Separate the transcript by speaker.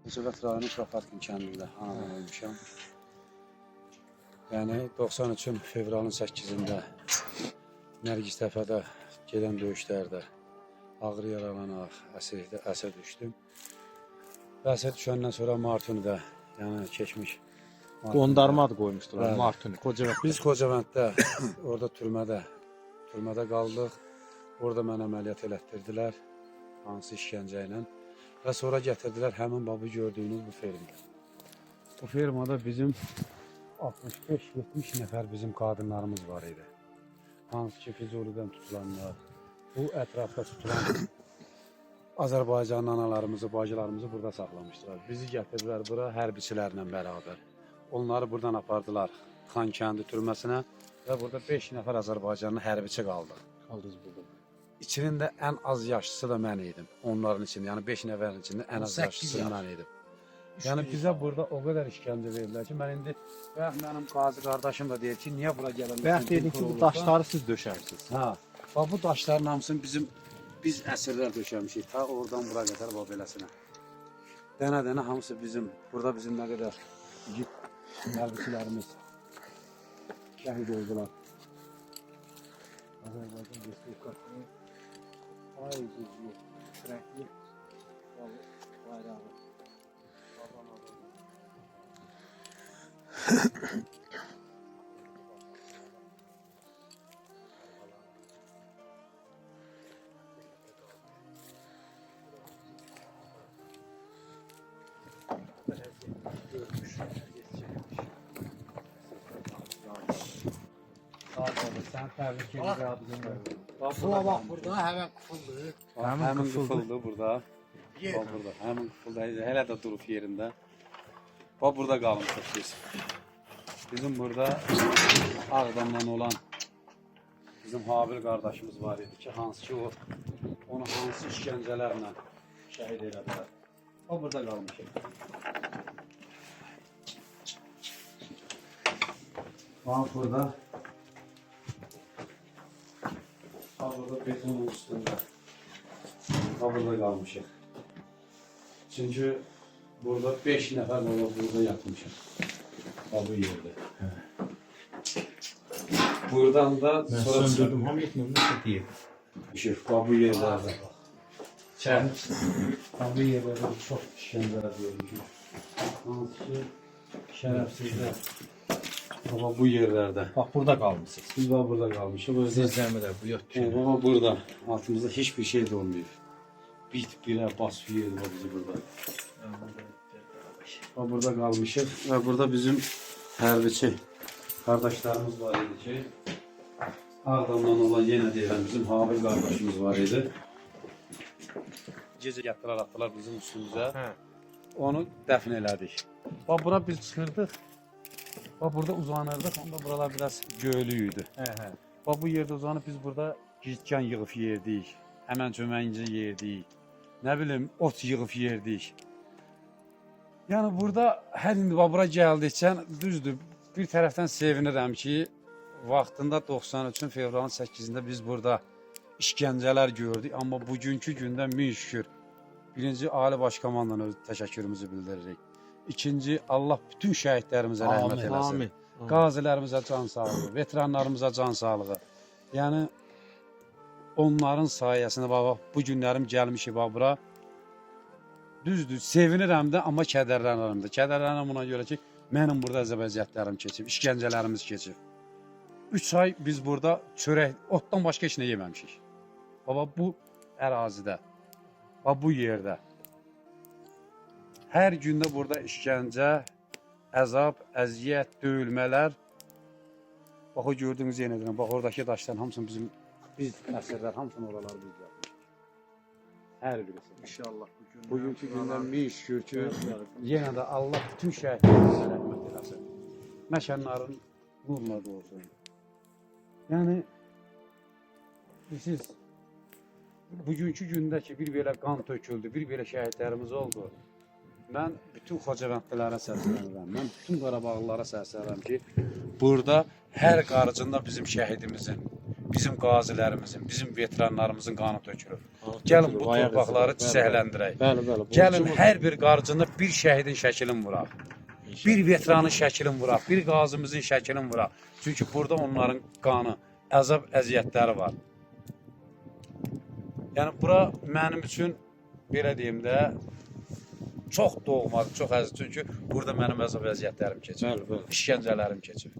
Speaker 1: Xocavənd rayonu Şafatkin kəndində anadan olmuşam. Yəni 93-ün fevralın 8-də Nərgiz Təpədə gedən döyüşlərdə ağır yaralanaraq əsir düşdüm. Və əsir düşəndən sonra Martunidə, yəni keçmiş
Speaker 2: Qondarma adı qoymuşdular,
Speaker 1: Bəli.
Speaker 2: Martuni. Xocavənd.
Speaker 1: Biz Xocavənddə, orada türmədə qaldıq. Orada mənə əməliyyat elətdirdilər, hansı işgəncə ilə. Və sonra gətirdilər həmin babı gördüyünüz bu fermaya. Bu fermada bizim 65-70 nəfər bizim qadınlarımız var idi. Hansı ki Füzulidən tutulanlar, bu ətrafda tutulan Azərbaycanın analarımızı, bacılarımızı burada saxlamışdılar. Bizi gətirdilər bura hərbiçilərlə bərabər. Onları buradan apardılar Xankəndi türməsinə və burada 5 nəfər Azərbaycanlı hərbiçi qaldı.
Speaker 2: Qaldınız burada.
Speaker 1: İçinin də ən az yaşlısı da mən idim. Onların içində, yəni 5 nəfərin içində ən az yaşlısı mən idim. Yəni bizə burada o qədər işgəncə verdilər ki, mən indi mənim qazi qardaşım da deyir ki, niyə bura gələndə?
Speaker 2: Bəyək dedin ki, bu daşları siz döşərsiniz.
Speaker 1: Ha, bax bu daşların hamısını biz əsrlər döşəmişik. Ta oradan bura qədər bax beləsinə. Dənə-dənə hamısı bizim. Burada bizim nə qədər hərbiçilərimiz şəhid oldular. Azərbaycan Respublikasının ay güclü, sürəkli bayrağı. Sen təbrik edirəm.
Speaker 3: Buna bak burada hemen kıfıldı.
Speaker 1: Həmin qıfıldı burada. Bax burada, həmin qıfıldı. Hələ də durub yerində. Bax burada qalmışıq biz. Bizim burada Ağdamdan olan bizim Habil qardaşımız var idi ki, hansı ki onu hansı işgəncələrlə şəhid elədilər. O burada qalmışıq. Bax burada. Bax burada betonun üstündə. Bax burada qalmışıq. Çünki burada 5 nəfər olub burada yatmışıq. Bax bu yerdə. Buradan da
Speaker 2: Mən söndürdüm, hamı etməyəm, nə deyib.
Speaker 1: Bax bu yerlərdə. Bax bu yerlərdə çox işgəncələr görmüşük. Hansı ki şərəfsizlər. Bax bu yerlərdə.
Speaker 2: Bax, burada qalmışsınız.
Speaker 1: Biz bax burada qalmışıq.
Speaker 2: Siz zəmidə, bu yot düşün.
Speaker 1: Bax burada. Altımızda hiçbir şey də olmayıb. Bit birə bas yerdir bax bizi burada. Bax burada qalmışıq və burada bizim hərbiçi qardaşlarımız var idi ki, Ağdamdan olan yenə deyirəm bizim Habil qardaşımız var idi. Gecə gətirər atdılar bizim üstümüzə. Onu dəfn elədik. Bax bura biz çıxırdıq. Bax burada uzanırdıq. Onda buralar biraz göylü idi. Bax bu yerdə uzanıb biz burada gizgən yığıb yerdik. Həmən çöməyincə yerdik. Nə bilim ot yığıb yerdik. Yəni burada hər indi bura gəldikcə düzdür. Bir tərəfdən sevinirəm ki, vaxtında 93-ün fevralın 8-də biz burada işgəncələr gördük. Amma bugünkü gündə min şükür. Birinci, Ali Baş Komandanın öz təşəkkürümüzü bildiririk. İkinci, Allah bütün şəhidlərimizə rəhmət eləsin. Qazilərimizə can sağlığı, veteranlarımıza can sağlığı. Yəni onların sayəsində bax bu günlərim gəlmişik bax bura. Düzdür, sevinirəm də, amma kədərlənirəm də. Kədərlənirəm ona görə ki, mənim burada əzab-əziyyətlərim keçib, işgəncələrimiz keçib. 3 ay biz burada çörək, otdan başqa heç nə yeməmişik. Baba bu ərazidə, bu yerdə. Hər gündə burada işgəncə, əzab, əziyyət, döyülmələr. Bax o gördüyünüz yenə deyirəm, bax oradakı daşların hamısını biz əsərlər hamısını oralar biz yapmışıq. Hər birisi.
Speaker 3: İnşallah
Speaker 1: Bugünkü gündən min şükür ki, yenə də Allah bütün şəhidlərimizə rəhmət eləsin. Məkanların nurla olsun. Yəni, siz bugünkü gündə ki, bir belə qan töküldü, bir belə şəhidlərimiz oldu. Mən bütün Xocavəndlilərə səslənirəm, mən bütün Qarabağlılara səslənirəm ki, burada hər qarıcında bizim şəhidimizin bizim qazilərimizin, bizim veteranlarımızın qanı tökülür. Gəlin bu torpaqları çiçəkləndirək.
Speaker 2: Bəli.
Speaker 1: Gəlin hər bir qarcında bir şəhidin şəklini vuraq. Bir veteranın şəklini vuraq, bir qazimizin şəklini vuraq. Çünki burada onların qanı, əzab, əziyyətləri var. Yəni bura mənim üçün belə deyim də çox doğmadır, çox əziz. Çünki burada mənim əzab, əziyyətlərim keçir.
Speaker 2: Bəli.
Speaker 1: İşgəncələrim keçir.